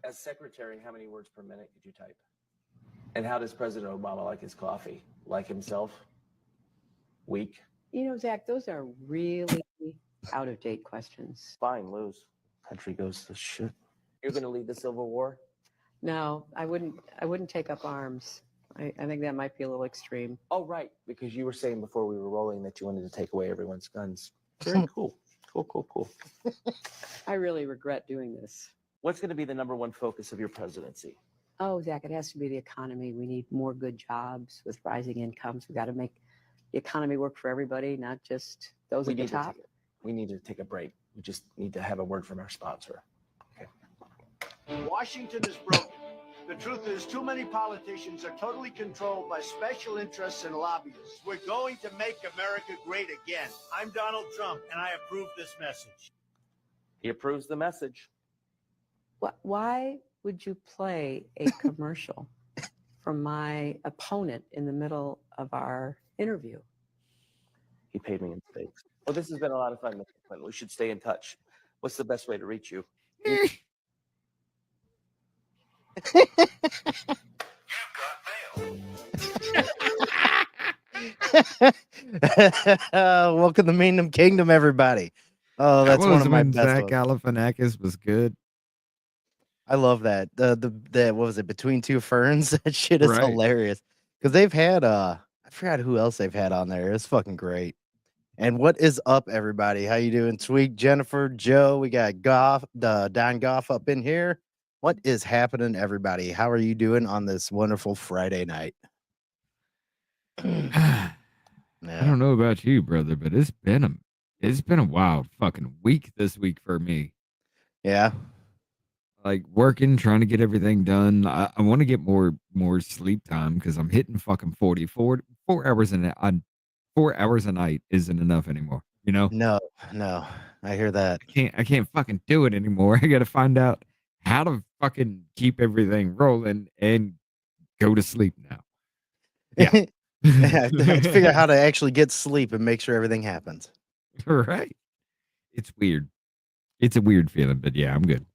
As secretary, how many words per minute could you type? And how does President Obama like his coffee? Like himself? Weak? Zach, those are really out-of-date questions. Fine, lose. Country goes to shit. You're going to lead the Civil War? No, I wouldn't take up arms. I think that might be a little extreme. Oh, right. Because you were saying before we were rolling that you wanted to take away everyone's guns. Very cool. Cool. I really regret doing this. What's going to be the number one focus of your presidency? Oh, Zach, it has to be the economy. We need more good jobs with rising incomes. We got to make the economy work for everybody, not just those at the top. We need to take a break. We just need to have a word from our sponsor. Okay. Washington is broken. The truth is, too many politicians are totally controlled by special interests and lobbyists. We're going to make America great again. I'm Donald Trump, and I approve this message. He approves the message. Why would you play a commercial from my opponent in the middle of our interview? He paid me in steaks. Well, this has been a lot of fun, Mr. Clinton. We should stay in touch. What's the best way to reach you? You've got mail. Welcome to Memedom Kingdom, everybody. Oh, that's one of my best Zach ones. Galifianakis was good. I love that. The what was it? Between Two Ferns. That shit is Right. hilarious. Because they've had I forgot who else they've had on there. It's fucking great. And what is up, everybody? How you doing? Tweak, Jennifer, Joe. We got Goff, Don Goff up in here. What is happening, everybody? How are you doing on this wonderful Friday night? I don't know about you, brother, but it's been a wild fucking week this week for me. Yeah. Like working, trying to get everything done. I want to get more sleep time because I'm hitting fucking 4 hours a 4 hours a night isn't enough anymore. You know? No. I hear that. I can't fucking do it anymore. I got to find out how to fucking keep everything rolling and go to sleep now. Yeah. I have to figure out how to actually get sleep and make sure everything happens. Right. It's weird. It's a weird feeling, but yeah, I'm good.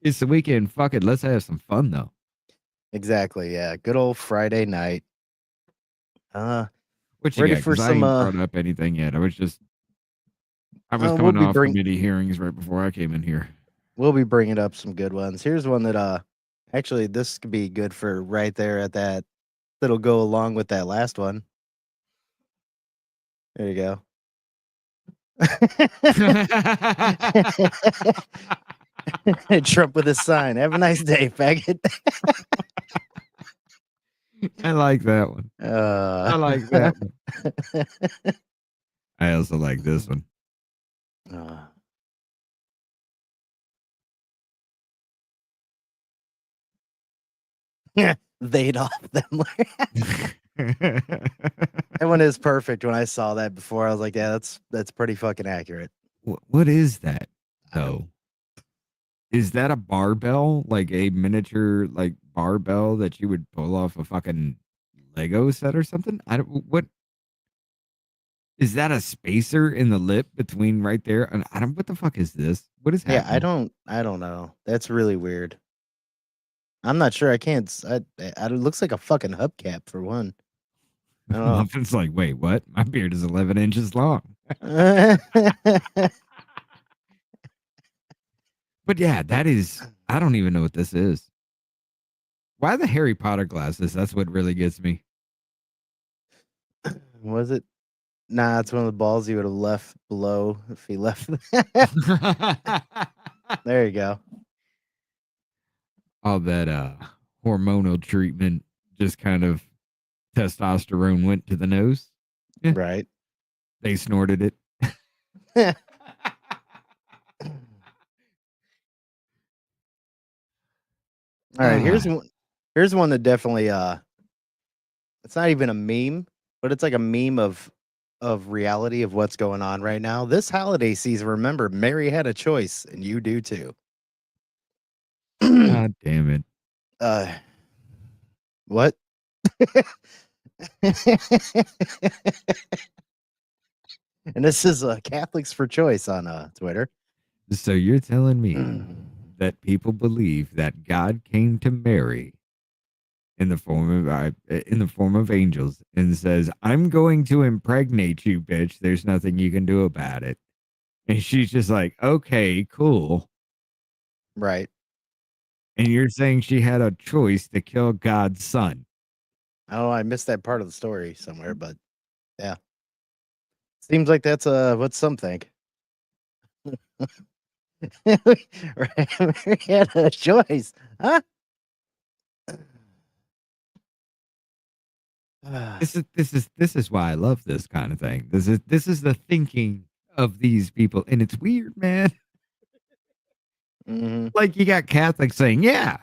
It's the weekend. Fuck it. Let's have some fun though. Exactly. Yeah. Good old Friday night. What you ready got? for 'Cause I some, ain't brought up anything yet. I was we'll coming be off committee hearings right before I came in here. We'll be bringing up some good ones. Here's one that actually this could be good for right there at that. That'll go along with that last one. There you go. Trump with his sign. Have a nice day, faggot. I like that one. I like that one. I also like this one. They'd off them. That one is perfect. When I saw that before, I was like, yeah, that's pretty fucking accurate. What is that though? Is that a barbell, like a miniature like barbell that you would pull off a fucking Lego set or something? What is that, a spacer in the lip between right there? And what the fuck is this? What is happening? Yeah, I don't know. That's really weird. I'm not sure. I can't. It looks like a fucking hubcap for one. I don't know. It's like, wait, what? My beard is 11 inches long. But yeah, that is. I don't even know what this is. Why the Harry Potter glasses? That's what really gets me. Was it? Nah, it's one of the balls you would have left below if he left. There you go. All that hormonal treatment, just kind of testosterone went to the nose. Yeah. Right. They snorted it. All right, here's one that definitely it's not even a meme, but it's like a meme of reality of what's going on right now. This holiday season, remember, Mary had a choice, and you do too. God damn it. What? And this is Catholics for Choice on Twitter. So you're telling me that people believe that God came to Mary in the form of angels and says, "I'm going to impregnate you, bitch. There's nothing you can do about it." And she's just like, "Okay, cool." Right. And you're saying she had a choice to kill God's son. Oh, I missed that part of the story somewhere, but yeah. Seems like that's what some think. Right. Mary had a choice. Huh? This is why I love this kind of thing. This is the thinking of these people, and it's weird, man. Mhm. Like you got Catholics saying, "Yeah,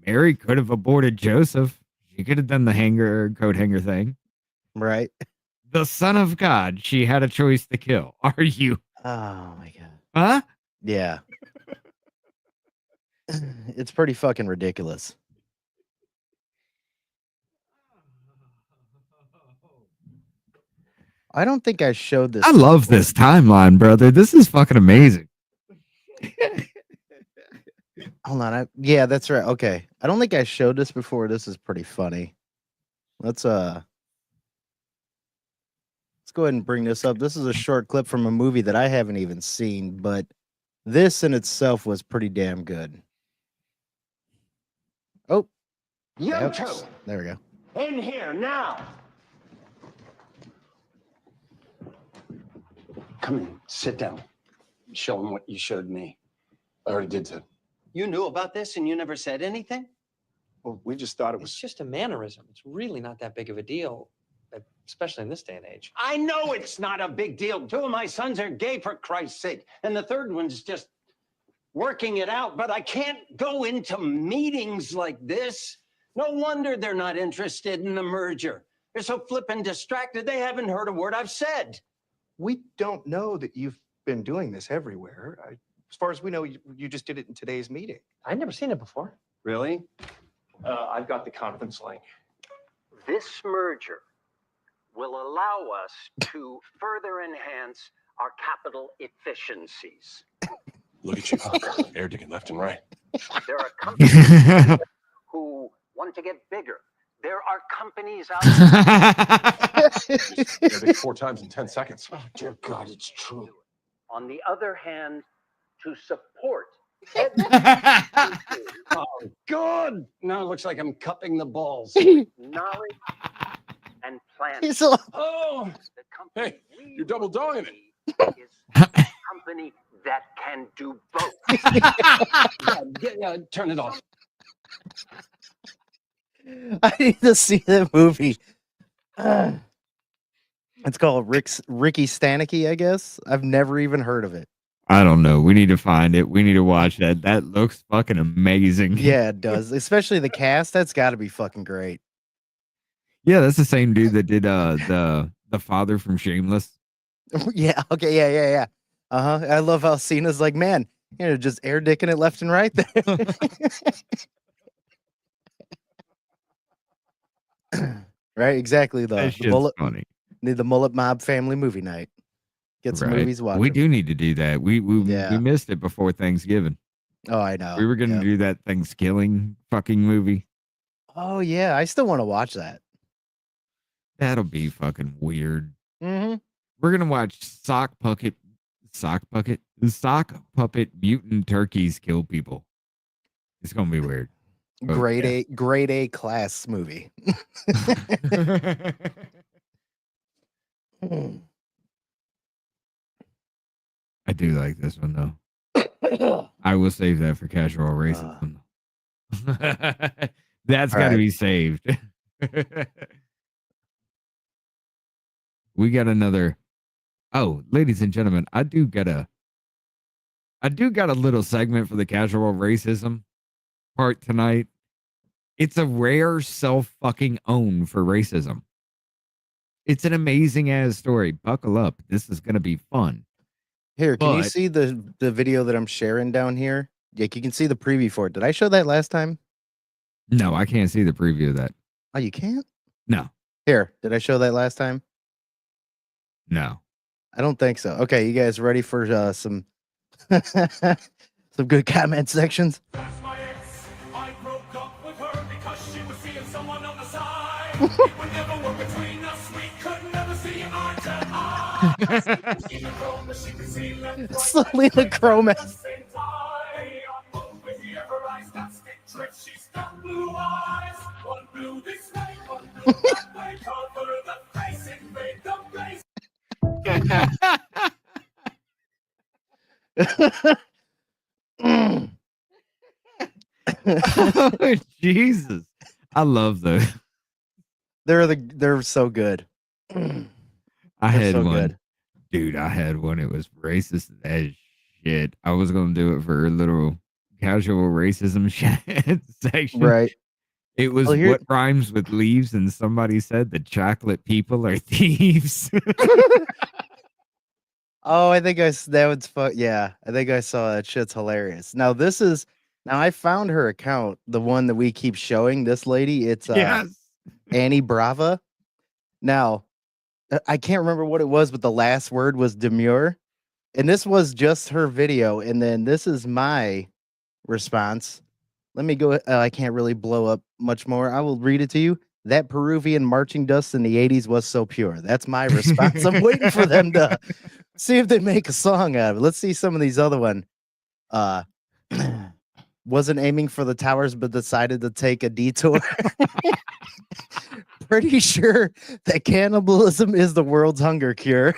Mary could have aborted Joseph. She could have done the coat hanger thing. Right. The Son of God, she had a choice to kill." Are you? Oh my god. Huh? Yeah. It's pretty fucking ridiculous. I don't think I showed this. I love before. this timeline, brother. This is fucking amazing. Hold on. Yeah, that's right. Okay. I don't think I showed this before. This is pretty funny. Let's go ahead and bring this up. This is a short clip from a movie that I haven't even seen, but this in itself was pretty damn good. Oh, You yep. two, There we go. in here now. Come in, sit down. Show them what you showed me. I already did, Ted. You knew about this and you never said anything? Well, we just thought it It's was. just a mannerism. It's really not that big of a deal, especially in this day and age. I know it's not a big deal. Two of my sons are gay, for Christ's sake. And the third one's just working it out. But I can't go into meetings like this. No wonder they're not interested in the merger. They're so flippin' distracted, they haven't heard a word I've said. We don't know that you've been doing this everywhere. As far as we know, you just did it in today's meeting. I'd never seen it before. Really? I've got the conference link. This merger will allow us to further enhance our capital efficiencies. Look at you, air digging left and right. There are companies who want to get bigger. There are companies out there. Air dig 4 times in 10 seconds. Oh, dear God, it's true. On the other hand, to support. Oh, God! Now it looks like I'm cupping the balls. Knowledge and planning. He's all, Oh, the company Hey, you're double dogging it. is a company that can do both. Turn it off. I need to see that movie. It's called Ricky Stanicky, I guess. I've never even heard of it. I don't know. We need to find it. We need to watch that. That looks fucking amazing. Yeah, it does. Especially the cast. That's got to be fucking great. Yeah, that's the same dude that did the father from Shameless. Yeah. Okay. Yeah. Uh-huh. I love how Cena's like, man, just air dicking it left and right there. Right, exactly. The That's just mullet, funny. need the Mullet Mob family movie night. Get some Right. movies watched. We do need to do that. We Yeah. missed it before Thanksgiving. Oh, I know. We were gonna Yeah. do that Thanksgiving fucking movie. Oh yeah, I still want to watch that. That'll be fucking weird. Mm-hmm. We're gonna watch sock puppet mutant turkeys kill people. It's gonna be weird. But, Grade A class movie. I do like this one though. I will save that for casual racism. That's got to right. be saved. We got another. Oh, ladies and gentlemen, I do got a little segment for the casual racism part tonight. It's a rare self fucking own for racism. It's an amazing ass story. Buckle up. This is gonna be fun. Here, can you But- see the video that I'm sharing down here? Yeah, you can see the preview for it. Did I show that last time? No, I can't see the preview of that. Oh, you can't? No, Here, did I show that last time? no. I don't think so. Okay, you guys ready for some Some good comment sections. That's my ex. I broke up with her because she was seeing someone on the side. It would never work between us. We could never see eye to eye. Selena Gomez, she could see left, right, Selena Gomez. at the same time. On both with the ever-eyes, that stick trick. She's got blue eyes. One blue this way, one blue that way. Cover the face, invade the place. Mm. Oh, Jesus. I love those. They're so good. I They're had so one. good. Dude, I had one. It was racist as shit. I was going to do it for a little casual racism section. Right. It was Well, here- what rhymes with leaves, and somebody said the chocolate people are thieves. Oh, I think that was fun. Yeah, I think I saw that. Shit's hilarious. Now I found her account, the one that we keep showing. This lady, it's Yes. Annie Brava. Now, I can't remember what it was, but the last word was demure, and this was just her video. And then this is my response. Let me go. I can't really blow up much more. I will read it to you. That Peruvian marching dust in the 80s was so pure. That's my response. I'm waiting for them to see if they make a song out of it. Let's see some of these other one. Wasn't aiming for the towers, but decided to take a detour. Pretty sure that cannibalism is the world's hunger cure.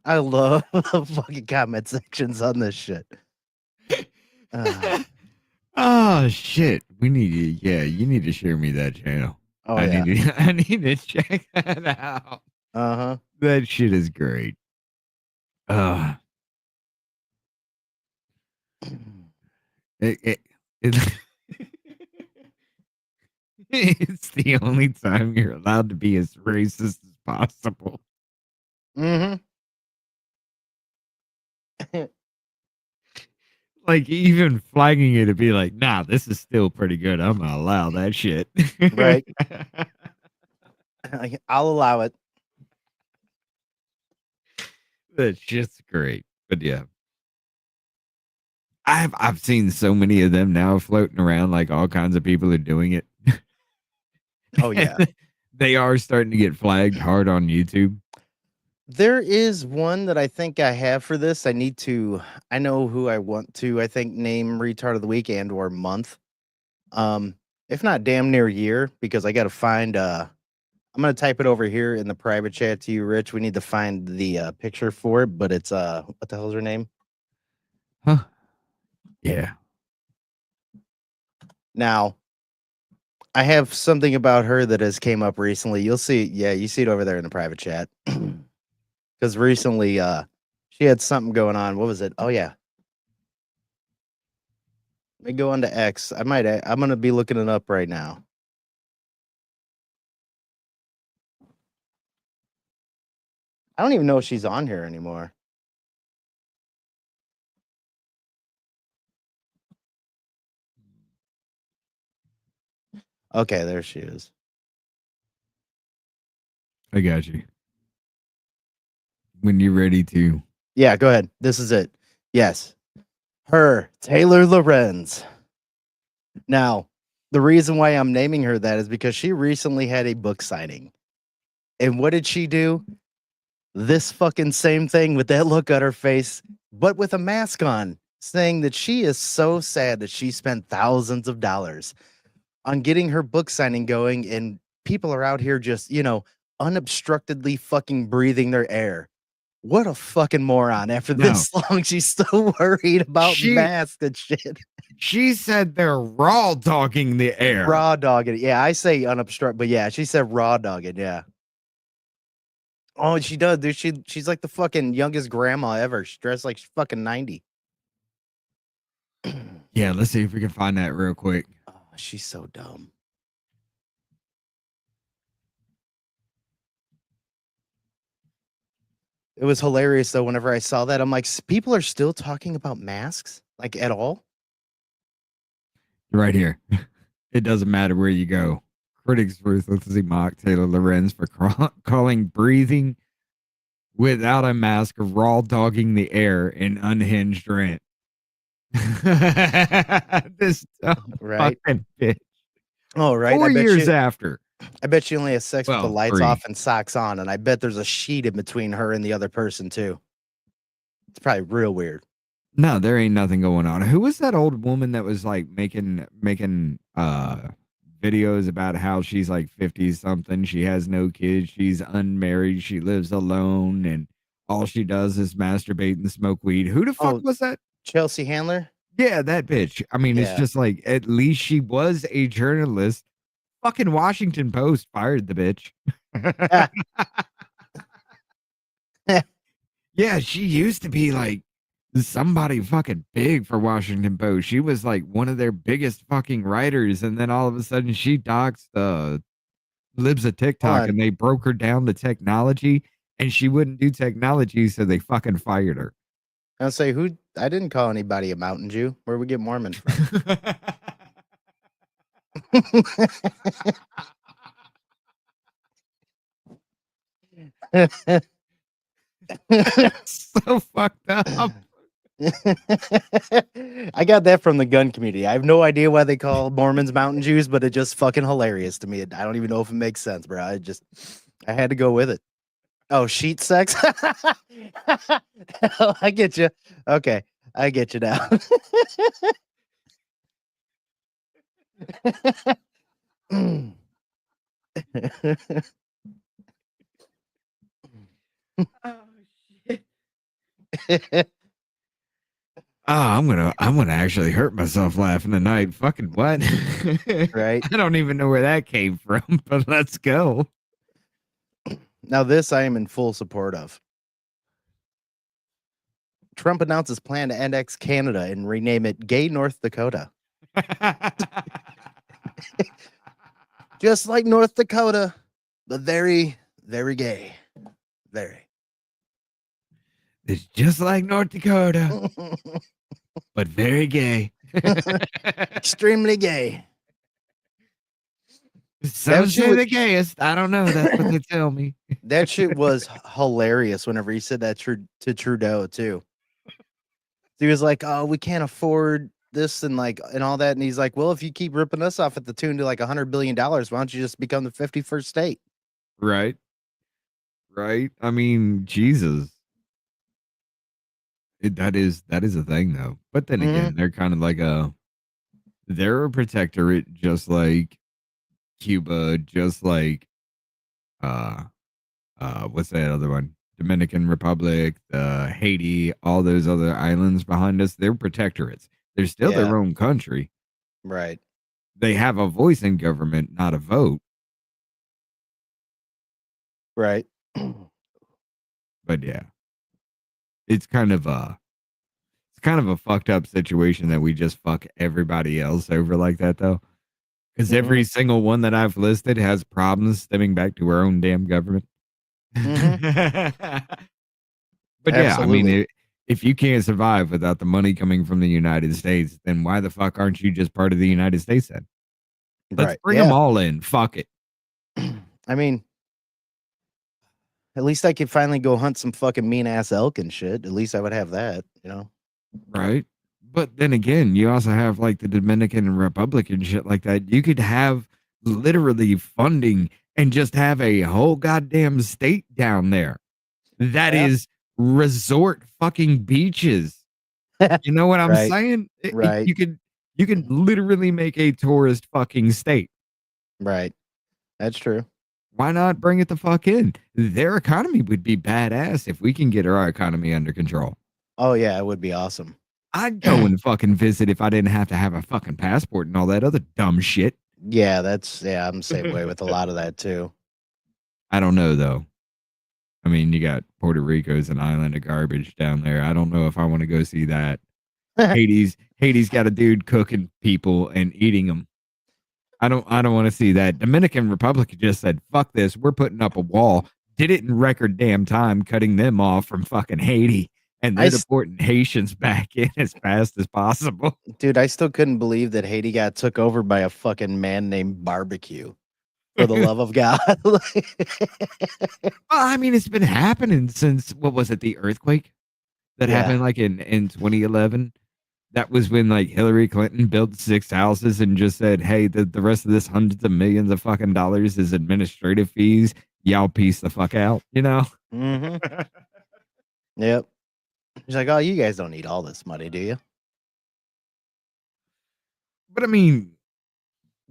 I love the fucking comment sections on this shit. Oh shit. We need to, you need to share me that channel. Oh, I yeah. need to check that out. Uh-huh. That shit is great. It it's the only time you're allowed to be as racist as possible. Mm-hmm. Like even flagging it to be like, nah, this is still pretty good. I'm gonna allow that shit. Right. I'll allow it. That shit's great. But yeah. I've seen so many of them now floating around, like all kinds of people are doing it. Oh, yeah. They are starting to get flagged hard on YouTube. There is one that I think I have for this. I know who I want to, I think, name retard of the week and or month. If not damn near year, because I got to find, I'm going to type it over here in the private chat to you, Rich. We need to find the picture for it, but it's, what the hell's her name? Huh? Yeah. Now, I have something about her that has came up recently. You'll see. Yeah, you see it over there in the private chat. Because recently, she had something going on. What was it? Oh, yeah. Let me go on to X. I'm going to be looking it up right now. I don't even know if she's on here anymore. Okay, there she is. I got you. When you're ready to. Yeah, go ahead. This is it. Yes. Her, Taylor Lorenz. Now, the reason why I'm naming her that is because she recently had a book signing. And what did she do? This fucking same thing with that look on her face, but with a mask on, saying that she is so sad that she spent thousands of dollars on getting her book signing going, and people are out here just, unobstructedly fucking breathing their air. What a fucking moron. After this long, she's still worried about masks and shit. She said they're raw dogging the air. Raw dogging. Yeah, I say unobstructed, but yeah, she said raw dogging. Yeah. Oh, she does, dude. She's like the fucking youngest grandma ever. She's dressed like she's fucking 90. Yeah, let's see if we can find that real quick. Oh, she's so dumb. It was hilarious though. Whenever I saw that, I'm like, people are still talking about masks, like at all. Right here. It doesn't matter where you go. Critics ruthlessly mock Taylor Lorenz for calling breathing without a mask, raw dogging the air in unhinged rant. This dumb Right. fucking bitch. Oh, right. 4 years after. I bet she only has sex with the Well, lights 3. off and socks on, and I bet there's a sheet in between her and the other person too. It's probably real weird. No, there ain't nothing going on. Who was that old woman that was like making videos about how she's like 50 something, she has no kids, she's unmarried, she lives alone, and all she does is masturbate and smoke weed. Who the fuck Oh, was that? Chelsea Handler? Yeah, that bitch. I mean, it's Yeah. just like at least she was a journalist. Fucking Washington Post fired the bitch. Yeah, she used to be like somebody fucking big for Washington Post. She was like one of their biggest fucking writers, and then all of a sudden she doxed libs of TikTok, on. and they broke her down to technology, and she wouldn't do technology, so they fucking fired her. I'll say I didn't call anybody a mountain Jew. Where we get Mormon from? So fucked up. I got that from the gun community. I have no idea why they call Mormons mountain Jews, but it's just fucking hilarious to me. I don't even know if it makes sense, bro. I had to go with it. Oh, sheet sex? I get you. Okay, I get you now. Oh, I'm gonna actually hurt myself laughing tonight. Fucking what? Right. I don't even know where that came from, but let's go. Now, this I am in full support of. Trump announces plan to annex Canada and rename it Gay North Dakota. Just like North Dakota, but very, very gay. Very. It's just like North Dakota, but very gay. Extremely gay. Some shit say was- the gayest. I don't know. That's what they tell me. That shit was hilarious whenever he said that to Trudeau too. He was like, "Oh, we can't afford this and all that," and he's like, "Well, if you keep ripping us off at the tune to like $100 billion, why don't you just become the 51st state?" Right. Right. I mean, Jesus. That is a thing though. But then again, they're kind of like they're a protectorate, just like Cuba, just like what's that other one? Dominican Republic, Haiti, all those other islands behind us, they're protectorates. They're still Yeah. their own country. Right. They have a voice in government, not a vote. Right. But yeah. It's kind of a fucked up situation that we just fuck everybody else over like that though. Because every single one that I've listed has problems stemming back to our own damn government. But yeah, I mean, Absolutely. if you can't survive without the money coming from the United States, then why the fuck aren't you just part of the United States then? Let's Right. bring Yeah. them all in. Fuck it. I mean, at least I could finally go hunt some fucking mean ass elk and shit. At least I would have that, you know? Right. But then again, you also have like the Dominican Republic and shit like that. You could have literally funding and just have a whole goddamn state down there that Yeah. is resort fucking beaches. You know what I'm Right. saying? Right. You could literally make a tourist fucking state. Right. That's true. Why not bring it the fuck in? Their economy would be badass if we can get our economy under control. Oh yeah, it would be awesome. I'd go and fucking visit if I didn't have to have a fucking passport and all that other dumb shit. Yeah, I'm the same way with a lot of that too. I don't know though. I mean, you got Puerto Rico's an island of garbage down there. I don't know if I want to go see that. Hades got a dude cooking people and eating them. I don't want to see that. Dominican Republic just said, "Fuck this. We're putting up a wall." Did it in record damn time, cutting them off from fucking Haiti, and they're deporting Haitians back in as fast as possible. Dude, I still couldn't believe that Haiti got took over by a fucking man named Barbecue. For the love of God. Well, I mean, it's been happening since what was it, the earthquake that Yeah. happened like in 2011? That was when like Hillary Clinton built 6 houses and just said, "Hey, the rest of this hundreds of millions of fucking dollars is administrative fees. Y'all piece the fuck out," you know? Mm-hmm. Yep. She's like, oh, you guys don't need all this money, do you? But I mean,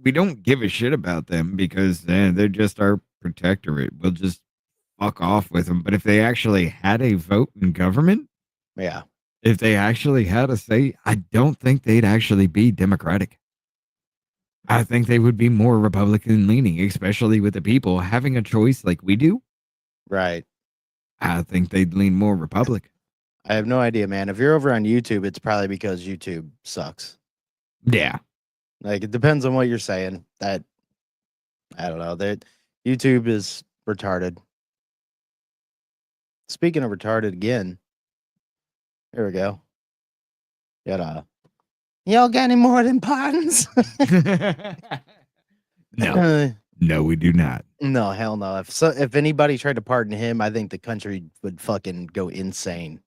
we don't give a shit about them because they're just our protectorate. We'll just fuck off with them. But if they actually had a vote in government, Yeah. if they actually had a say, I don't think they'd actually be Democratic. I think they would be more Republican leaning, especially with the people having a choice like we do. Right. I think they'd lean more Republican. I have no idea, man. If you're over on YouTube, it's probably because YouTube sucks. Yeah. Like, it depends on what you're saying. That, I don't know. That YouTube is retarded. Speaking of retarded again, here we go. Y'all got any more than Pardons? No. No, we do not. No, hell no. If anybody tried to pardon him, I think the country would fucking go insane.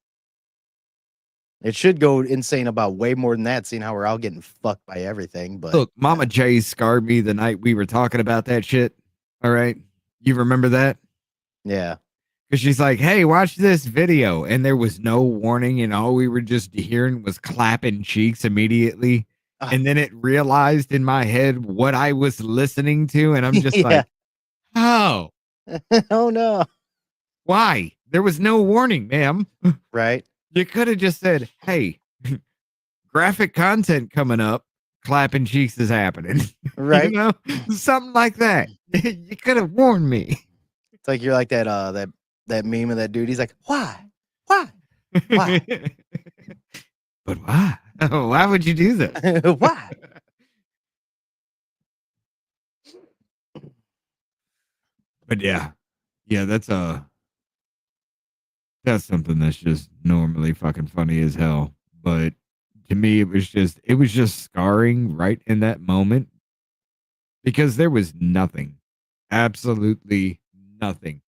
It should go insane about way more than that, seeing how we're all getting fucked by everything. But Look, Mama J scarred me the night we were talking about that shit. All right. You remember that? yeah. Because she's like, "Hey, watch this video." And there was no warning. And all we were just hearing was clapping cheeks immediately. And then it realized in my head what I was listening to. And I'm just like, oh, oh no. why? There was no warning, ma'am. Right. You could have just said, "Hey, graphic content coming up. Clapping cheeks is happening." Right. You know, something like that. You could have warned me. It's like you're like that meme of that dude. He's like, why? Why? But why? Why would you do that? Why? But yeah, that's something that's just normally fucking funny as hell. But to me, it was just scarring right in that moment because there was nothing, absolutely nothing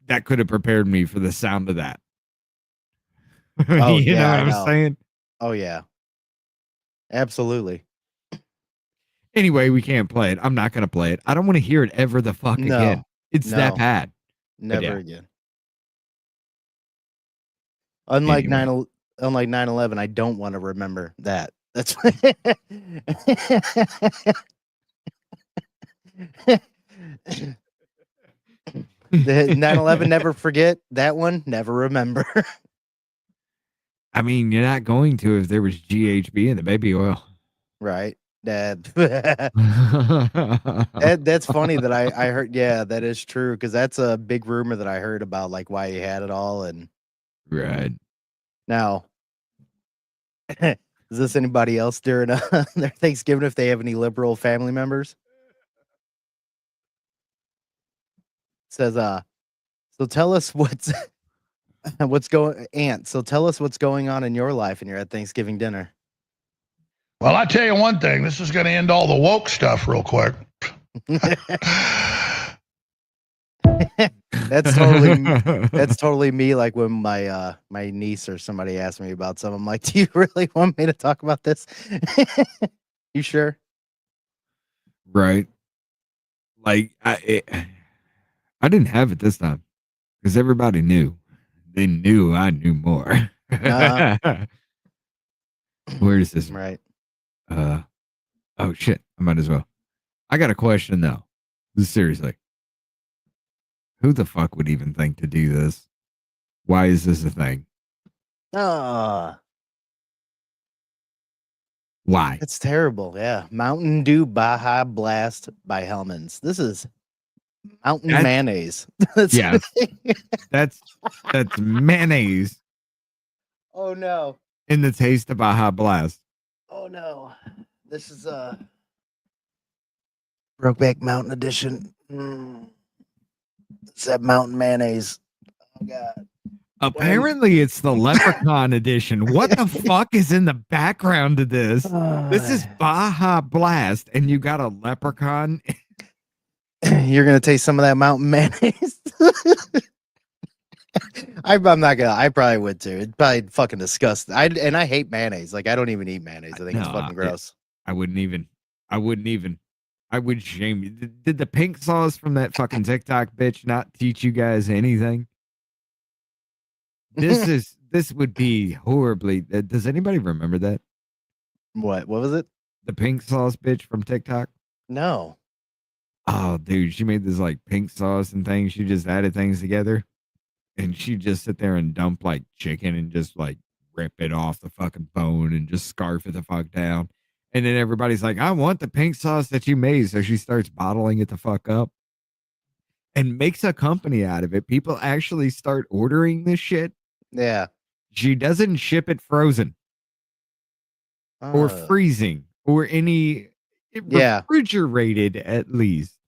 that could have prepared me for the sound of that. Oh, you know yeah, what I I'm know. saying? Oh yeah. Absolutely. Anyway, we can't play it. I'm not going to play it. I don't want to hear it ever the fuck No. again. It's that No. bad. Never yeah. again. Unlike Anyway. 9/11, I don't want to remember that. That's the 9/11 never forget. That one never remember. I mean, you're not going to if there was GHB in the baby oil. Right. That's funny that I heard. Yeah, that is true because that's a big rumor that I heard about, like why he had it all. And Right. now, is this anybody else during their Thanksgiving if they have any liberal family members? Says, so tell us what's going, Aunt. So tell us what's going on in your life and you're at Thanksgiving dinner. Well, I tell you one thing. This is going to end all the woke stuff real quick. That's totally me. Like when my my niece or somebody asked me about something, I'm like, do you really want me to talk about this? You sure? Right. Like I didn't have it this time because everybody knew. They knew I knew more. Where is this? Right. Oh shit. I might as well. I got a question though. Seriously. Who the fuck would even think to do this? Why is this a thing? Why? It's terrible. Yeah. Mountain Dew Baja Blast by Hellman's. This is mountain mayonnaise. Yeah. That's mayonnaise Oh no. in the taste of Baja Blast. Oh no. This is Brokeback Mountain edition. It's that mountain mayonnaise. Oh god. Apparently, it's the Leprechaun edition. What the fuck is in the background of this? This is Baja Blast, and you got a leprechaun. You're gonna taste some of that mountain mayonnaise. I'm not gonna. I probably would too. It's probably fucking disgusting. I hate mayonnaise. Like I don't even eat mayonnaise. I think it's No, fucking gross. I wouldn't even. I would shame you. Did the pink sauce from that fucking TikTok bitch not teach you guys anything? This would be horribly. Does anybody remember that? What was it? The pink sauce bitch from TikTok? No. Oh, dude, she made this like pink sauce and things. She just added things together, and she just sit there and dump like chicken and just like rip it off the fucking bone and just scarf it the fuck down. And then everybody's like, "I want the pink sauce that you made." So she starts bottling it the fuck up and makes a company out of it. People actually start ordering this shit. Yeah. She doesn't ship it frozen or freezing or any refrigerated at least.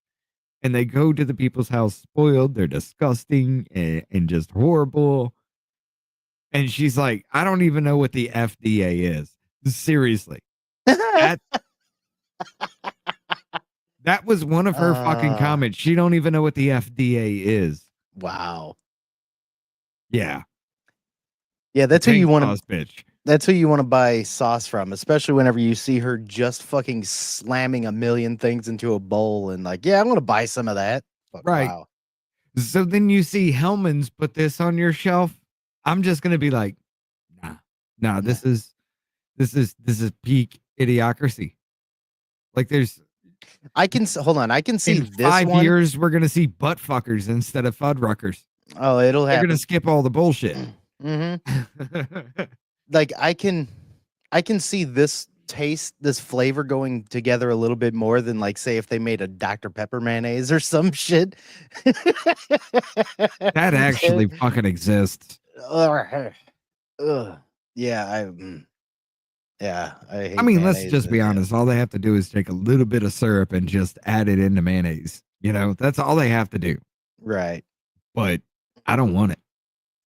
And they go to the people's house spoiled. They're disgusting and just horrible. And she's like, I don't even know what the FDA is. Seriously. That was one of her fucking comments. She don't even know what the FDA is. Wow. Yeah. Yeah, that's who you want to bitch. That's who you want to buy sauce from, especially whenever you see her just fucking slamming a million things into a bowl and like, yeah, I want to buy some of that. But, right. Wow. So then you see Hellman's put this on your shelf. I'm just gonna be like, nah. This is peak idiocracy. Like I can see in this 5 one. years we're gonna see butt fuckers instead of fuddruckers. Oh, it'll happen. They're gonna skip all the bullshit. Like I can see this flavor going together a little bit more than like say if they made a Dr. Pepper mayonnaise or some shit. That actually fucking exists. Yeah, I mean, let's just be honest. All they have to do is take a little bit of syrup and just add it into mayonnaise. You know, that's all they have to do. Right. But I don't want it.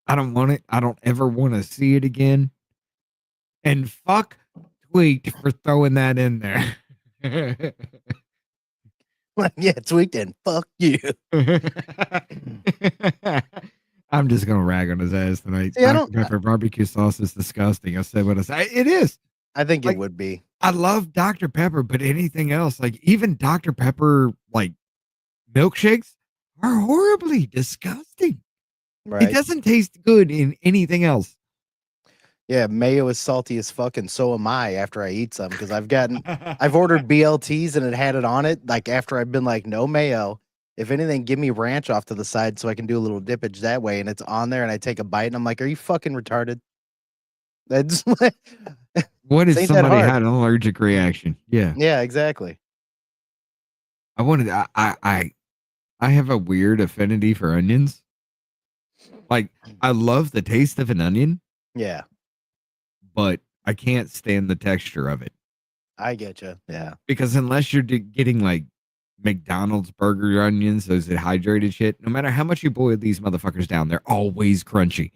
I don't want it. I don't ever want to see it again. And fuck Tweaked for throwing that in there. Yeah, Tweaked and fuck you. I'm just gonna rag on his ass tonight. See, Dr. Pepper barbecue sauce is disgusting. I said what I said. It is. I think like, it would be. I love Dr. Pepper, but anything else, like even Dr. Pepper, like milkshakes, are horribly disgusting. Right. It doesn't taste good in anything else. Yeah, mayo is salty as fuck, and so am I after I eat some because I've ordered BLTs and it had it on it. Like after I've been like, no mayo. If anything, give me ranch off to the side so I can do a little dippage that way. And it's on there, and I take a bite, and I'm like, are you fucking retarded? That's what if somebody had an allergic reaction? Yeah. Yeah, exactly. I have a weird affinity for onions. Like, I love the taste of an onion. Yeah. But I can't stand the texture of it. I get you. Yeah. Because unless you're getting like McDonald's burger onions, those hydrated shit, no matter how much you boil these motherfuckers down, they're always crunchy.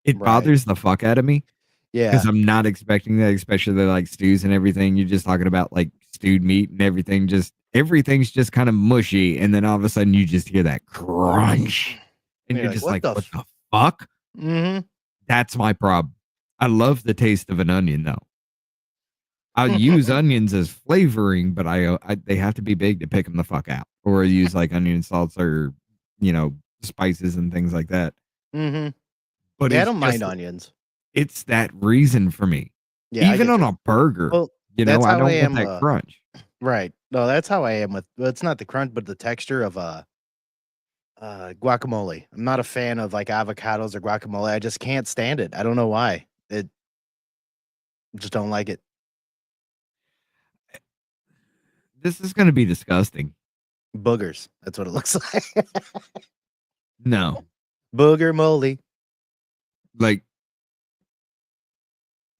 It bothers the fuck out of me. Yeah. Because I'm not expecting that, especially like stews and everything. You're just talking about like stewed meat and everything. Everything's just kind of mushy. And then all of a sudden you just hear that crunch. And you're just like, what the fuck? Mm-hmm. That's my problem. I love the taste of an onion, though. I'll use onions as flavoring, but they have to be big to pick them the fuck out. Or use like onion salts or, spices and things like that. Mm-hmm. But I don't mind onions. It's that reason for me. Yeah, even on a burger, well, I don't want that crunch. Right. No, that's how I am with. Well, it's not the crunch, but the texture of guacamole. I'm not a fan of like avocados or guacamole. I just can't stand it. I don't know why. Just don't like it. This is going to be disgusting. Boogers. That's what it looks like. No. Booger moly. Like,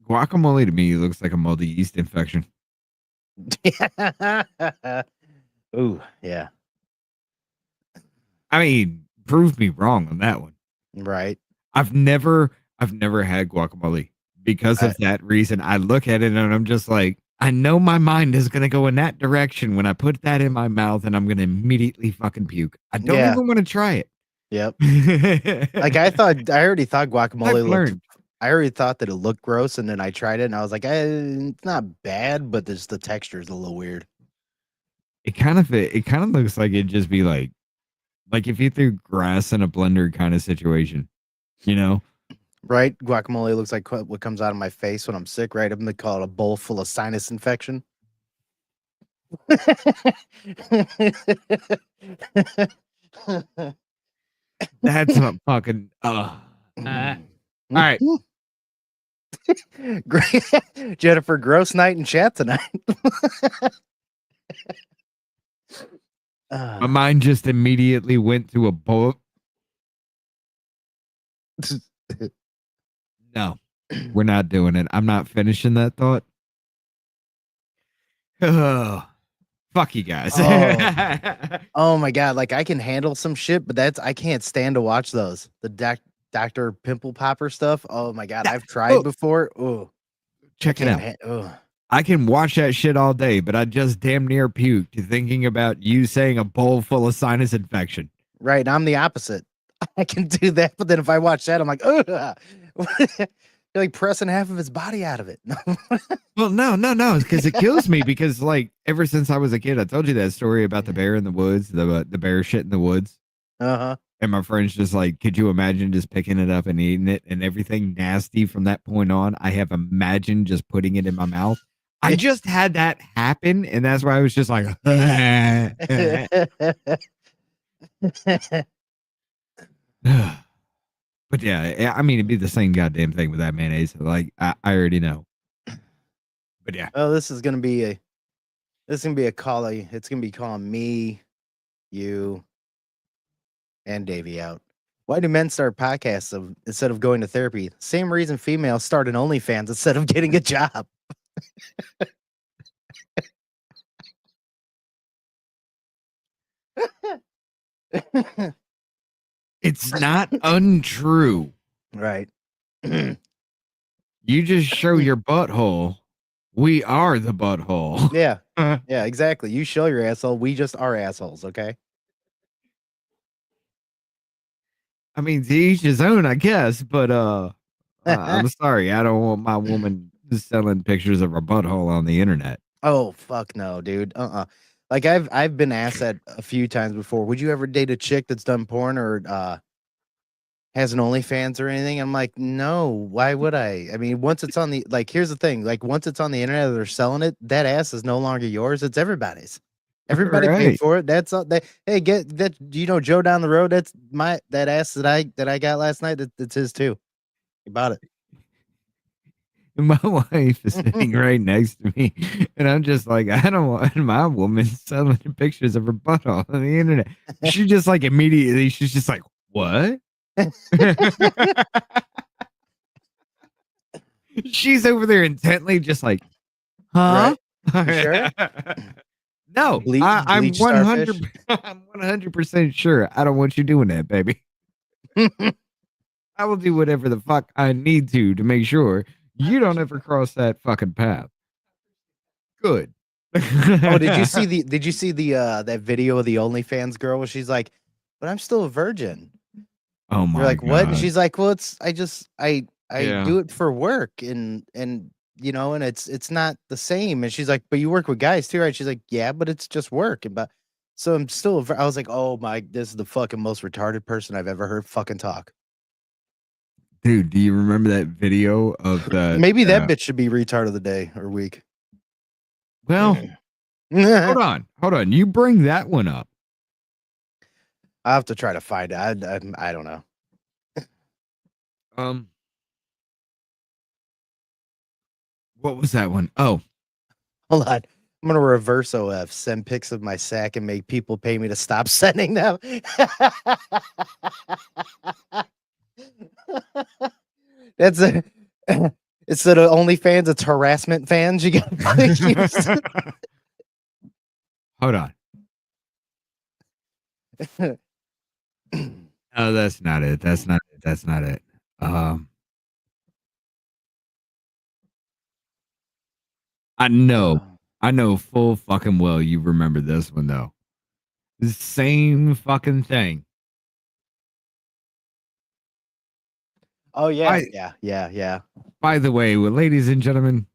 guacamole to me looks like a moldy yeast infection. Ooh, yeah. I mean, prove me wrong on that one. Right. I've never had guacamole because of that reason. I look at it and I'm just like, I know my mind is gonna go in that direction when I put that in my mouth, and I'm gonna immediately fucking puke. I don't Yeah. even want to try it. Yep. Like I already thought guacamole I've looked. learned. I already thought that it looked gross, and then I tried it, and I was like, it's not bad, but the texture is a little weird. It kind of looks like it'd just be like if you threw grass in a blender kind of situation, you know? Right? Guacamole looks like what comes out of my face when I'm sick, right? I'm gonna call it a bowl full of sinus infection. That's a fucking all right. Great. Jennifer, gross night in chat tonight. My mind just immediately went to a boat. No, we're not doing it. I'm not finishing that thought. Oh, fuck you guys. Oh my god, like I can handle some shit, but I can't stand to watch those. The Dr. Pimple Popper stuff. Oh my god, I've tried before. Oh, check it out. I can watch that shit all day, but I just damn near puked thinking about you saying a bowl full of sinus infection. Right, I'm the opposite. I can do that, but then if I watch that, I'm like, ugh. You're like pressing half of his body out of it. Well, no, because it kills me. Because like ever since I was a kid, I told you that story about the bear in the woods, the bear shit in the woods. Uh-huh. And my friend's just like, could you imagine just picking it up and eating it and everything nasty from that point on? I have imagined just putting it in my mouth. I just had that happen, and that's why I was just like, but yeah, I mean, it'd be the same goddamn thing with that mayonnaise. Like, I already know. But yeah. Oh, this is gonna be a call. It's gonna be calling me, you, and Davey out. Why do men start podcasts instead of going to therapy? Same reason females start an OnlyFans instead of getting a job. It's not untrue. Right. You just show your butthole. We are the butthole. Yeah. Yeah, exactly. You show your asshole. We just are assholes, okay? I mean, to each his own, I guess, but I'm sorry. I don't want my woman selling pictures of her butthole on the internet. Oh, fuck no, dude. Like I've been asked that a few times before. Would you ever date a chick that's done porn or has an OnlyFans or anything? I'm like, no, why would I? I mean, once it's on the here's the thing, like once it's on the internet, they're selling it, that ass is no longer yours, it's everybody's. Everybody paid for it. That's all hey, get that, you know, Joe down the road, that's that ass that I got last night, that's his too. He bought it. My wife is sitting right next to me, and I'm just like, I don't want my woman selling pictures of her butthole on the internet. She just like immediately, she's just like, what? She's over there intently, just like, huh? Right. Sure? No, I'm 100. I'm 100% sure. I don't want you doing that, baby. I will do whatever the fuck I need to make sure you don't ever cross that fucking path. Good. Oh, did you see the that video of the OnlyFans girl where she's like, but I'm still a virgin? Oh my You're like, God. what? And she's like, well, I Yeah. do it for work and you know, and it's not the same. And she's like, but you work with guys too, right? She's like, yeah, but it's just work. So I'm still, I was like, oh my, this is the fucking most retarded person I've ever heard fucking talk. Dude, do you remember that video of the Maybe that bitch should be retard of the day or week. Well, hold on. You bring that one up. I'll have to try to find it. I don't know. What was that one? Oh, hold on. I'm gonna reverse OF, send pics of my sack and make people pay me to stop sending them. That's a instead of OnlyFans, it's harassment fans. You got hold on. Oh, that's not it. That's not it. Um, I know full fucking well you remember this one though. The same fucking thing. Oh yeah, I- yeah. By the way, well, ladies and gentlemen,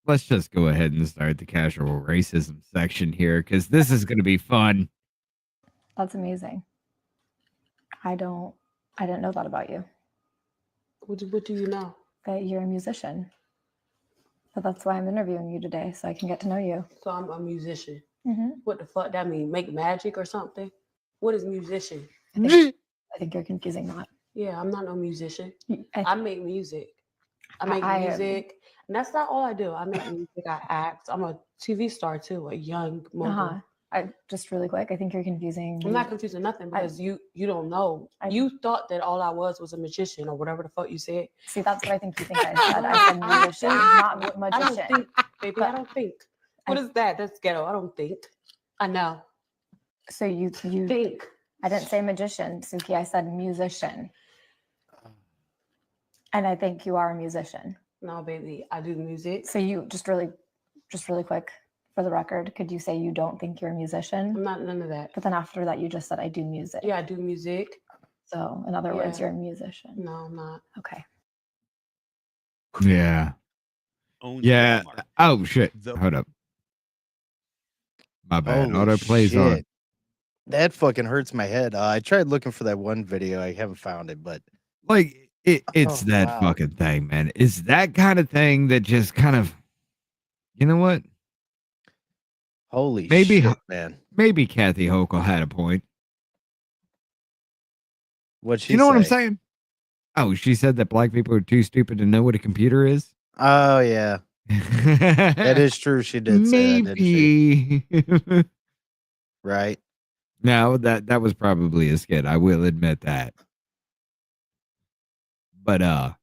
let's just go ahead and start the casual racism section here because this is going to be fun. That's amazing. I didn't know that about you, What do you know? that you're a musician. But that's why I'm interviewing you today, so I can get to know you. So I'm a musician. hmm What the fuck that mean? Make magic or something? What is musician? I think you're confusing that. Yeah, I'm not no musician. I, I make music. I make music. And that's not all I do. I make music. I act. I'm a TV star too, a young mogul. just really quick, I think you're confusing. I'm not confusing nothing because you don't know. You thought that all I was a magician or whatever the fuck you said. See, that's what I think you think I said. I said musician, not magician. I don't think, baby. I don't think. What is that? That's ghetto. I don't think. I know. So you think. I didn't say magician, Suki. I said musician. And I think you are a musician. No, baby, I do music. So you just really quick, for the record, could you say you don't think you're a musician? I'm not none of that. But then after that, you just said I do music. Yeah, I do music. So in other words, you're a musician. No, I'm not. Okay. Yeah. Yeah. Oh shit. Hold up. My bad. Holy Auto plays on. shit. That fucking hurts my head. I tried looking for that one video. I haven't found it, but Like it's that wow. fucking thing, man. It's that kind of thing that just kind of, you know what? Holy Maybe shit, man. Maybe Kathy Hochul had a point. What'd she You know what I'm say? saying? Oh, she said that black people are too stupid to know what a computer is. Oh yeah. That is true. She did say that, didn't she? Maybe. Right. No, that was probably a skit. I will admit that. But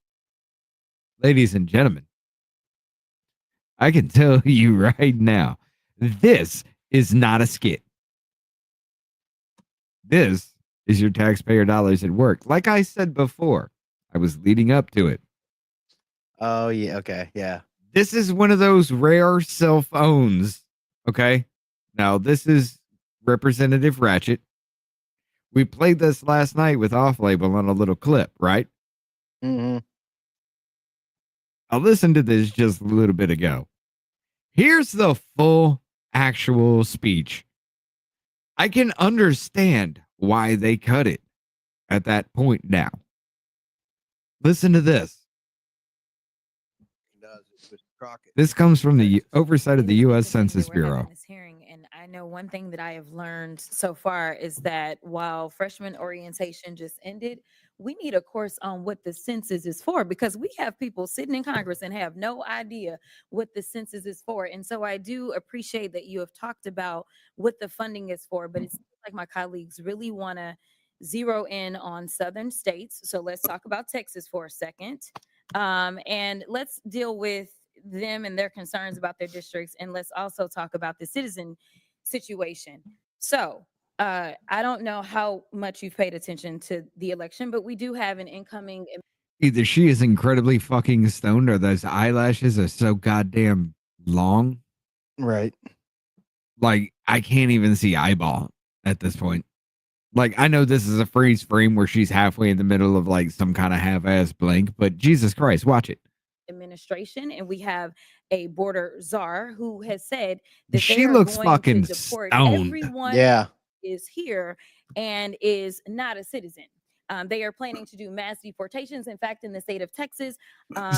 ladies and gentlemen, I can tell you right now, this is not a skit. This is your taxpayer dollars at work. Like I said before, I was leading up to it. Oh yeah. Okay. Yeah. This is one of those rare cell phones. Okay. Now, this is Representative Ratchet. We played this last night with Off Label on a little clip, right? Mm-hmm. I listened to this just a little bit ago. Here's the full actual speech. I can understand why they cut it at that point now. Listen to this. This comes from the oversight of the U.S. Census Bureau. And I know one thing that I have learned so far is that while freshman orientation just ended, we need a course on what the census is for, because we have people sitting in Congress and have no idea what the census is for. And so I do appreciate that you have talked about what the funding is for, but it's like my colleagues really want to zero in on southern states. So let's talk about Texas for a second. And let's deal with them and their concerns about their districts. And let's also talk about the citizen situation. So I don't know how much you've paid attention to the election, but we do have an incoming. Either she is incredibly fucking stoned or those eyelashes are so goddamn long. Right. Like, I can't even see eyeball at this point. Like, I know this is a freeze frame where she's halfway in the middle of like some kind of half-ass blank, but Jesus Christ, watch it. Administration, and we have a border czar who has said that She they are looks going fucking to deport stoned. everyone Yeah. who is here and is not a citizen. They are planning to do mass deportations. In fact, in the state of Texas,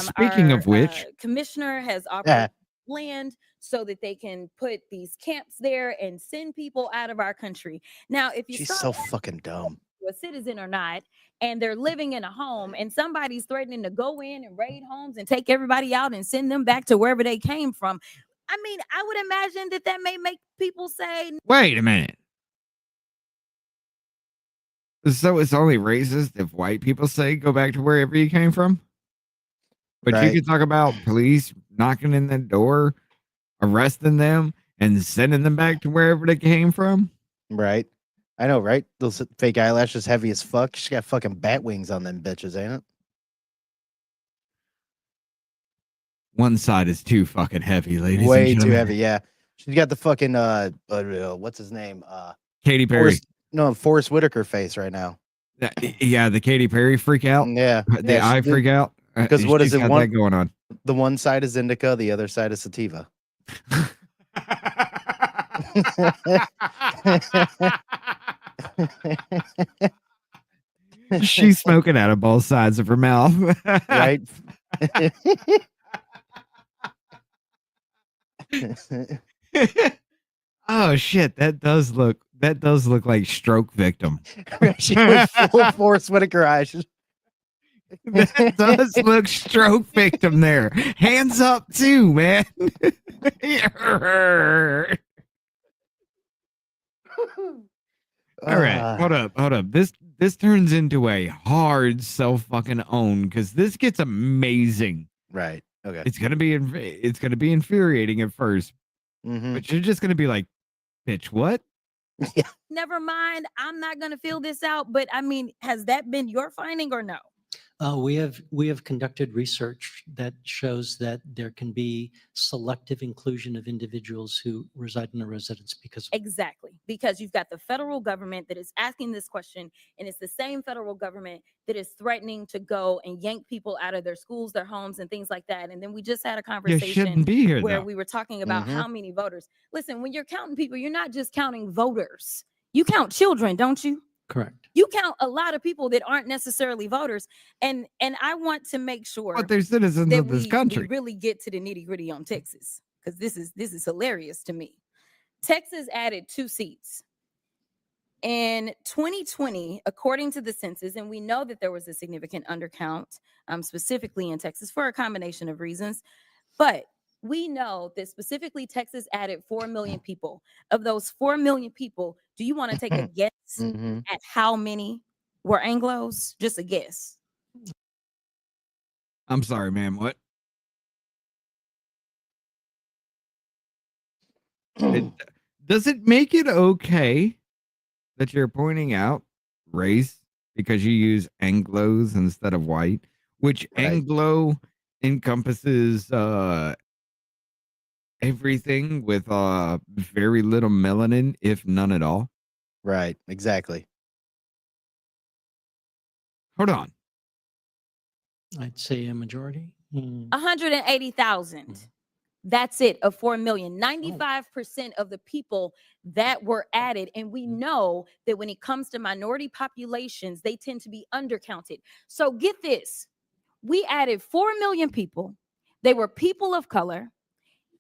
Speaking of which, commissioner has offered Yeah. land so that they can put these camps there and send people out of our country. Now, if you She's saw so fucking dumb. a citizen or not, and they're living in a home and somebody's threatening to go in and raid homes and take everybody out and send them back to wherever they came from. I mean, I would imagine that may make people say, wait a minute. So it's only racist if white people say go back to wherever you came from? But Right. you can talk about police knocking in the door, arresting them, and sending them back to wherever they came from? Right. I know, right? Those fake eyelashes heavy as fuck. She's got fucking bat wings on them bitches, ain't it? One side is too fucking heavy, ladies Way and too gentlemen. heavy. Yeah, she's got the fucking what's his name? Katy Perry. Forrest Whitaker face right now. Yeah, the Katy Perry freak out. Yeah, The eye freak out. Because what is She's it? got that going on. The one side is indica, the other side is sativa. She's smoking out of both sides of her mouth. Right? Oh shit, that does look like stroke victim. She went full Forrest Whitaker eyes. That does look stroke victim there. Hands up too, man. All right, hold up. This turns into a hard self fucking own because this gets amazing. Right. Okay. It's gonna be infuriating at 1st, but you're just gonna be like, bitch, what? Never mind. I'm not going to fill this out. But I mean, has that been your finding or no? We have conducted research that shows that there can be selective inclusion of individuals who reside in a residence because Exactly. Because you've got the federal government that is asking this question, and it's the same federal government that is threatening to go and yank people out of their schools, their homes, and things like that. And then we just had a conversation shouldn't be here, where though. we were talking about how many voters. Listen, when you're counting people, you're not just counting voters. You count children, don't you? correct. You count a lot of people that aren't necessarily voters, and I want to make sure But they're citizens that of this we country. really get to the nitty gritty on Texas, because this is hilarious to me. Texas added 2 seats in 2020, according to the census, and we know that there was a significant undercount, specifically in Texas for a combination of reasons, but we know that specifically Texas added 4 million people. Of those 4 million people, do you want to take a guess at how many were Anglos? Just a guess. I'm sorry, ma'am. What? Does it make it okay that you're pointing out race because you use Anglos instead of white, which Anglo encompasses everything with very little melanin, if none at all? Right. Exactly. Hold on. I'd say a majority. 180,000. That's it, of 4 million. 95% of the people that were added. And we know that when it comes to minority populations, they tend to be undercounted. So get this. We added 4 million people. They were people of color.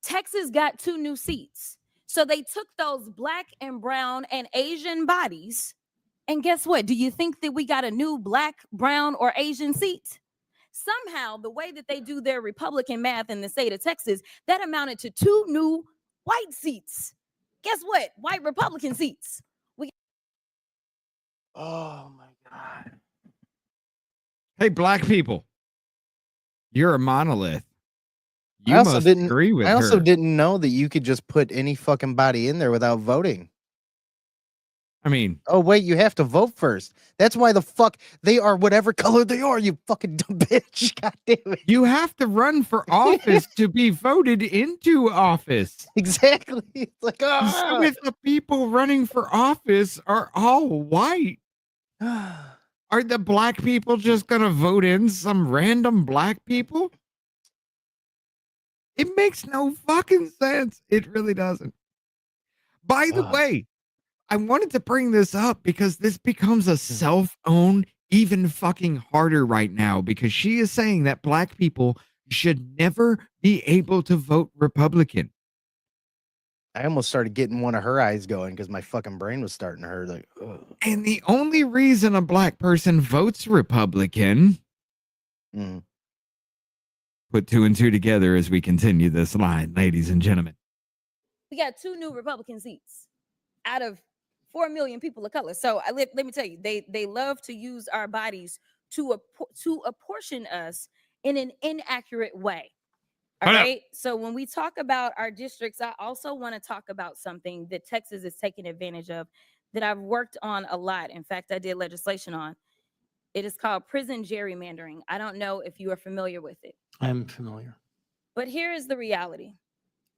Texas got 2 new seats. So they took those black and brown and Asian bodies. And guess what? Do you think that we got a new black, brown, or Asian seat? Somehow, the way that they do their Republican math in the state of Texas, that amounted to 2 new white seats. Guess what? White Republican seats. Oh my God. Hey, black people, you're a monolith. You I also must didn't agree with I also her. didn't know that you could just put any fucking body in there without voting. I mean, oh wait, you have to vote first. That's why the fuck they are whatever color they are, you fucking dumb bitch. God damn it. You have to run for office to be voted into office. Exactly. It's like, So if the people running for office are all white, are the black people just gonna vote in some random black people? It makes no fucking sense. It really doesn't. By the way, I wanted to bring this up because this becomes a self-own even fucking harder right now, because she is saying that black people should never be able to vote Republican. I almost started getting one of her eyes going because my fucking brain was starting to hurt. Like, ugh. And the only reason a black person votes Republican, put 2 and 2 together as we continue this line, ladies and gentlemen. We got 2 new Republican seats out of 4 million people of color. So let me tell you, they love to use our bodies to apportion us in an inaccurate way. All right. So when we talk about our districts, I also want to talk about something that Texas is taking advantage of that I've worked on a lot. In fact, I did legislation on. It is called prison gerrymandering. I don't know if you are familiar with it. I'm familiar. But here is the reality.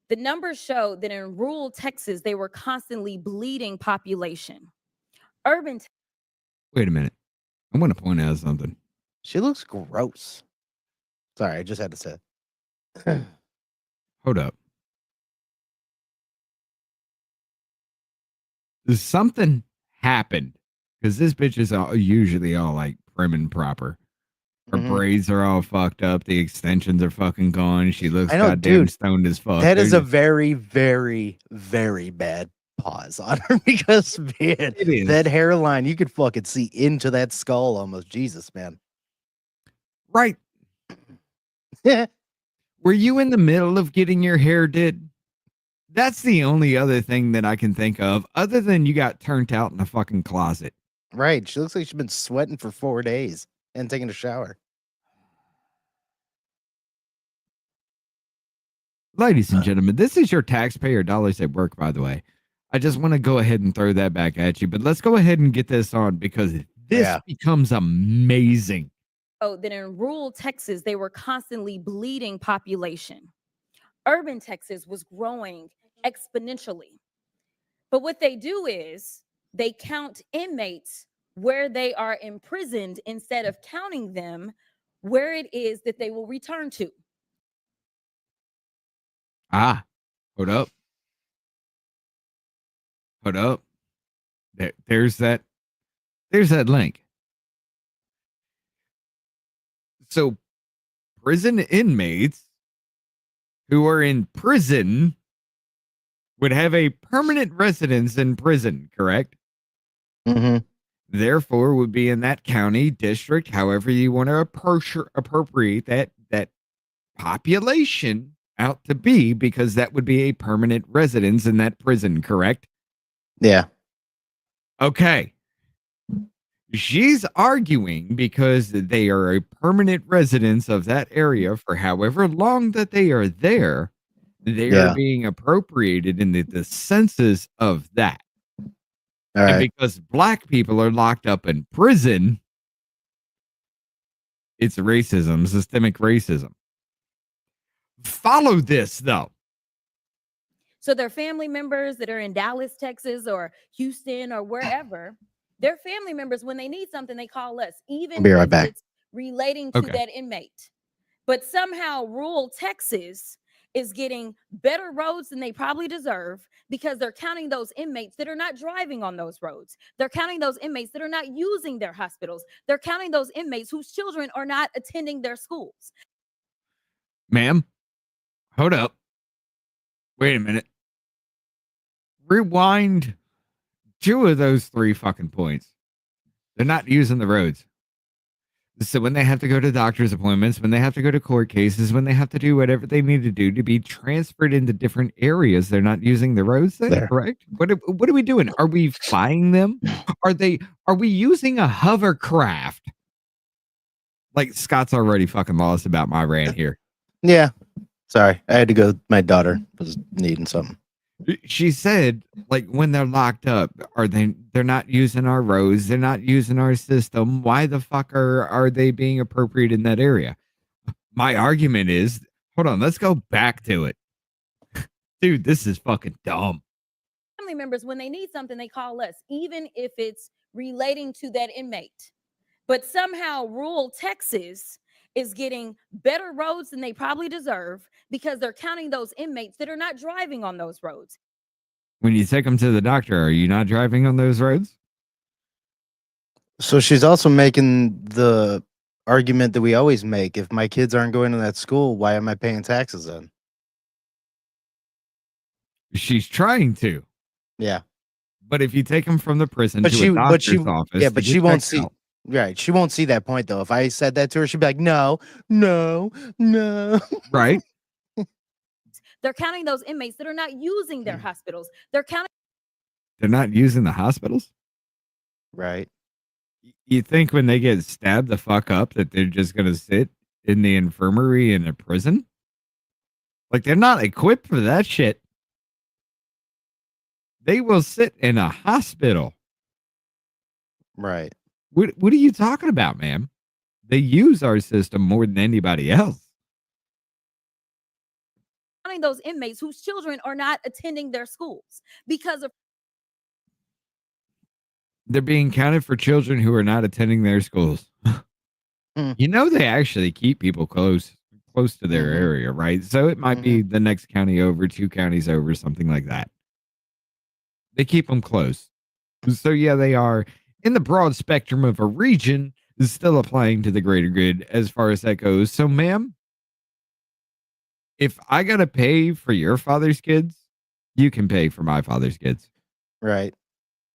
The numbers show that in rural Texas, they were constantly bleeding population. Urban. Wait a minute. I want to point out something. She looks gross. Sorry, I just had to say it. Hold up. Something happened because this bitch is usually all like prim and proper. Her braids are all fucked up. The extensions are fucking gone. She looks I know, goddamn dude, stoned as fuck. That is They're a very, very, very bad pause on her because, man, It is. that hairline, you could fucking see into that skull almost. Jesus, man. Right. Were you in the middle of getting your hair did? That's the only other thing that I can think of, other than you got turned out in a fucking closet. Right. She looks like she's been sweating for 4 days and taking a shower. Ladies and gentlemen, this is your taxpayer dollars at work, by the way. I just want to go ahead and throw that back at you, but let's go ahead and get this on because this becomes amazing. Oh, that in rural Texas, they were constantly bleeding population. Urban Texas was growing exponentially. But what they do is they count inmates where they are imprisoned instead of counting them where it is that they will return to. Hold up. Hold up. There's that link. So prison inmates who are in prison would have a permanent residence in prison, correct? Mm-hmm. Therefore, would be in that county, district, however you want to appropriate that population out to be, because that would be a permanent residence in that prison, correct? Yeah. Okay. She's arguing because they are a permanent residence of that area for however long that they are there, they are being appropriated in the census of that. All And right. because black people are locked up in prison, it's racism, systemic racism. Follow this, though. So their family members that are in Dallas, Texas, or Houston, or wherever, their family members, when they need something, they call us, even Be right if back. it's relating to that inmate. But somehow rural Texas is getting better roads than they probably deserve because they're counting those inmates that are not driving on those roads. They're counting those inmates that are not using their hospitals. They're counting those inmates whose children are not attending their schools. Ma'am, hold up. Wait a minute. Rewind 2 of those 3 fucking points. They're not using the roads. So when they have to go to doctor's appointments, when they have to go to court cases, when they have to do whatever they need to do to be transferred into different areas, they're not using the roads then, correct? What are we doing? Are we flying them? Are we using a hovercraft? Like Scott's already fucking lost about my rant here. Yeah. Sorry. I had to go. My daughter was needing something. She said, like, when they're locked up, they're not using our roads, they're not using our system. Why the fuck are they being appropriate in that area? My argument is, hold on, let's go back to it. Dude, this is fucking dumb. Family members, when they need something, they call us, even if it's relating to that inmate. But somehow rural Texas is getting better roads than they probably deserve because they're counting those inmates that are not driving on those roads. When you take them to the doctor, are you not driving on those roads? So she's also making the argument that we always make. If my kids aren't going to that school, why am I paying taxes then? She's trying to. Yeah. But if you take them from the prison But to she, a doctor's office, yeah, to but get she won't checked see. out. Right. She won't see that point though. If I said that to her, she'd be like, no. Right. They're counting those inmates that are not using their hospitals. They're counting. They're not using the hospitals? Right. You think when they get stabbed the fuck up that they're just going to sit in the infirmary in a prison? Like, they're not equipped for that shit. They will sit in a hospital. Right. What are you talking about, ma'am? They use our system more than anybody else. find those inmates whose children are not attending their schools because of They're being counted for children who are not attending their schools. You know, they actually keep people close to their area, right? So it might be the next county over, 2 counties over, something like that. They keep them close. So yeah, they are in the broad spectrum of a region is still applying to the greater good as far as that goes. So ma'am, if I got to pay for your father's kids, you can pay for my father's kids. Right.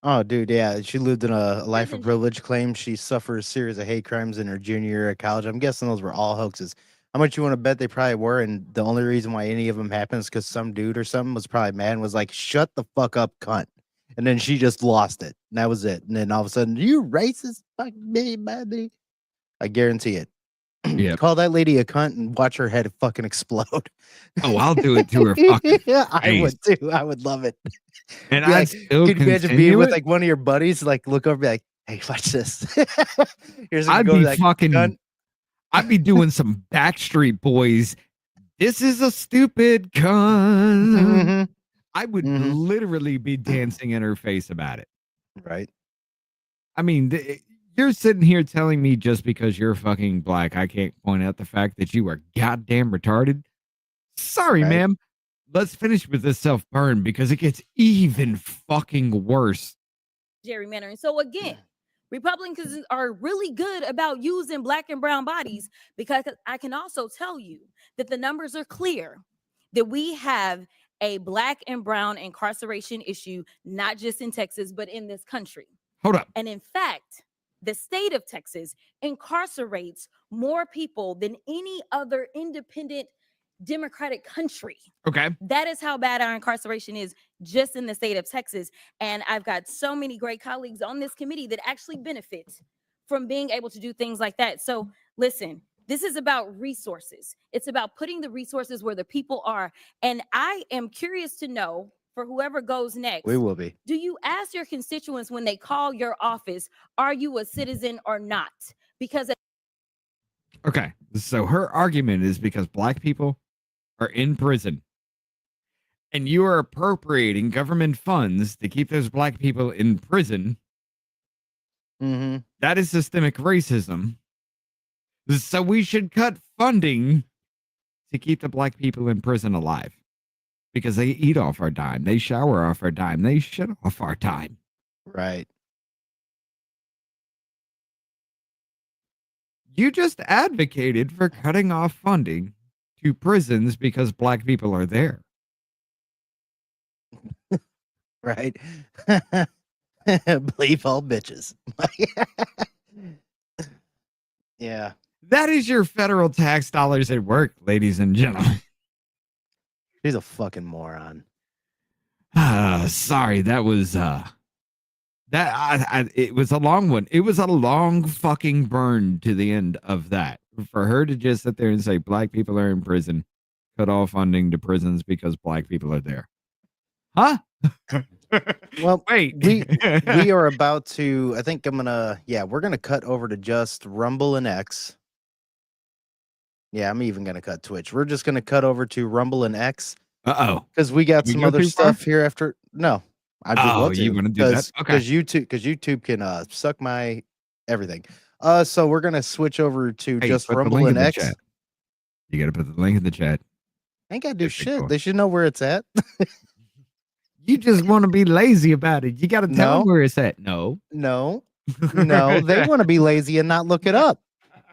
Oh, dude, yeah. She lived in a life of privilege, claims she suffered a series of hate crimes in her junior year of college. I'm guessing those were all hoaxes. How much you want to bet they probably were? And the only reason why any of them happened is because some dude or something was probably mad and was like, shut the fuck up, cunt. And then she just lost it. And that was it. And then all of a sudden, you racist, fuck me, buddy. I guarantee it. Yeah. Call that lady a cunt and watch her head fucking explode. Oh, I'll do it to her fucking Yeah, I face. would too. I would love it. And Be I'd like, still could you imagine continue being with it? like one of your buddies, like look over, and be like, "Hey, watch this." Here's a I'd go be like, fucking. "Cunt." I'd be doing some Backstreet Boys. This is a stupid cunt. Mhm. I would literally be dancing in her face about it. Right. I mean, you're sitting here telling me just because you're fucking black, I can't point out the fact that you are goddamn retarded. Sorry, Right. ma'am. Let's finish with this self-burn because it gets even fucking worse. gerrymandering. So again, Republicans are really good about using black and brown bodies because I can also tell you that the numbers are clear that we have a black and brown incarceration issue, not just in Texas, but in this country. Hold up. And in fact, the state of Texas incarcerates more people than any other independent democratic country. Okay. That is how bad our incarceration is just in the state of Texas. And I've got so many great colleagues on this committee that actually benefit from being able to do things like that. So listen, this is about resources. It's about putting the resources where the people are. And I am curious to know, for whoever goes next, We will be. do you ask your constituents when they call your office, are you a citizen or not? Because Okay. So her argument is because black people are in prison and you are appropriating government funds to keep those black people in prison. That is systemic racism. So we should cut funding to keep the black people in prison alive because they eat off our dime. They shower off our dime. They shit off our dime. Right. You just advocated for cutting off funding to prisons because black people are there. Right. Believe all bitches. Yeah. That is your federal tax dollars at work, ladies and gentlemen. She's a fucking moron. Sorry, that was it was a long one. It was a long fucking burn to the end of that. For her to just sit there and say black people are in prison, cut off funding to prisons because black people are there. Huh? Well, wait. we are about to, I think we're gonna cut over to just Rumble and X. Yeah, I'm even gonna cut Twitch. We're just gonna cut over to Rumble and X. Uh-oh. Because we got We some go other too far? stuff here after. No. I just Oh, want to. you wanna do that? Okay. Because YouTube can suck my everything. So we're gonna switch over to Hey, just put the Rumble link in and the X. chat. You gotta put the link in the chat. Ain't gotta do That's pretty shit. cool. They should know where it's at. You just want to be lazy about it. You gotta tell No. them where it's at. No. No. No, they want to be lazy and not look it up.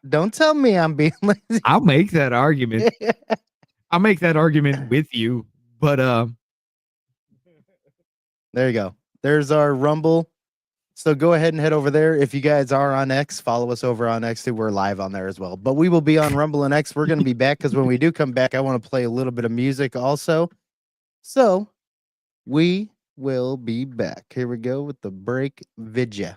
Don't tell me I'm being lazy. I'll make that argument. I'll make that argument with you. But There you go. There's our Rumble. So go ahead and head over there. If you guys are on X, follow us over on X too. We're live on there as well. But we will be on Rumble and X. We're going to be back because when we do come back, I want to play a little bit of music also. So we will be back. Here we go with the break video.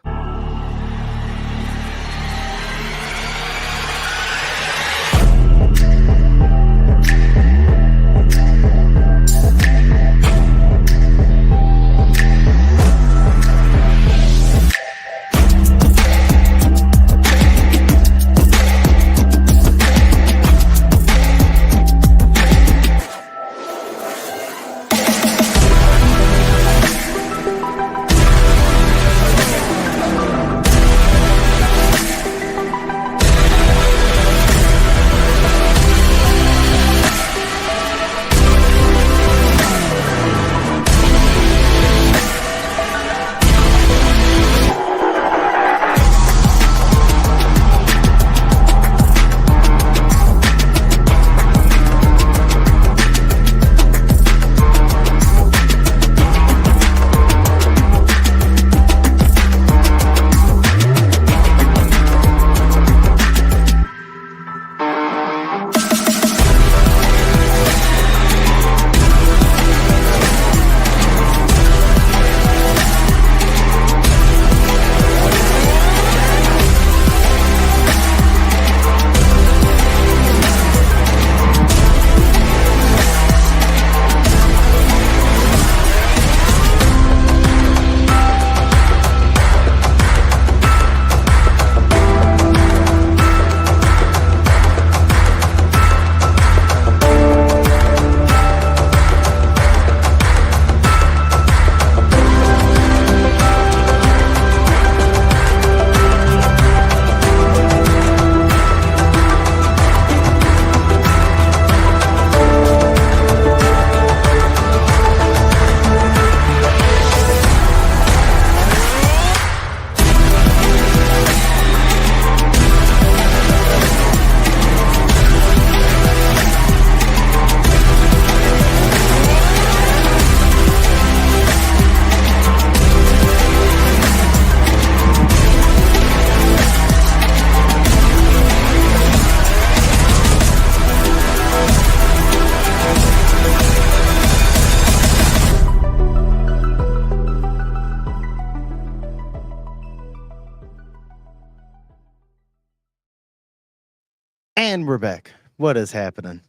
And we're back. What is happening?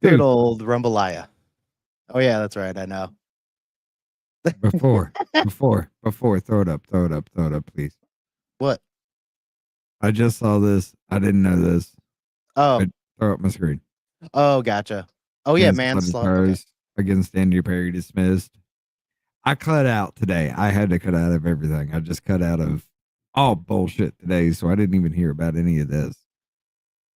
Good Dude. old Rumbalaya. Oh yeah, that's right. I know. Before, throw it up, please. What? I just saw this. I didn't know this. Oh, But throw up my screen. oh, gotcha. Oh yeah, manslaughter. Okay. Against Andrew Perry dismissed. I cut out today. I had to cut out of everything. I just cut out of all bullshit today, so I didn't even hear about any of this.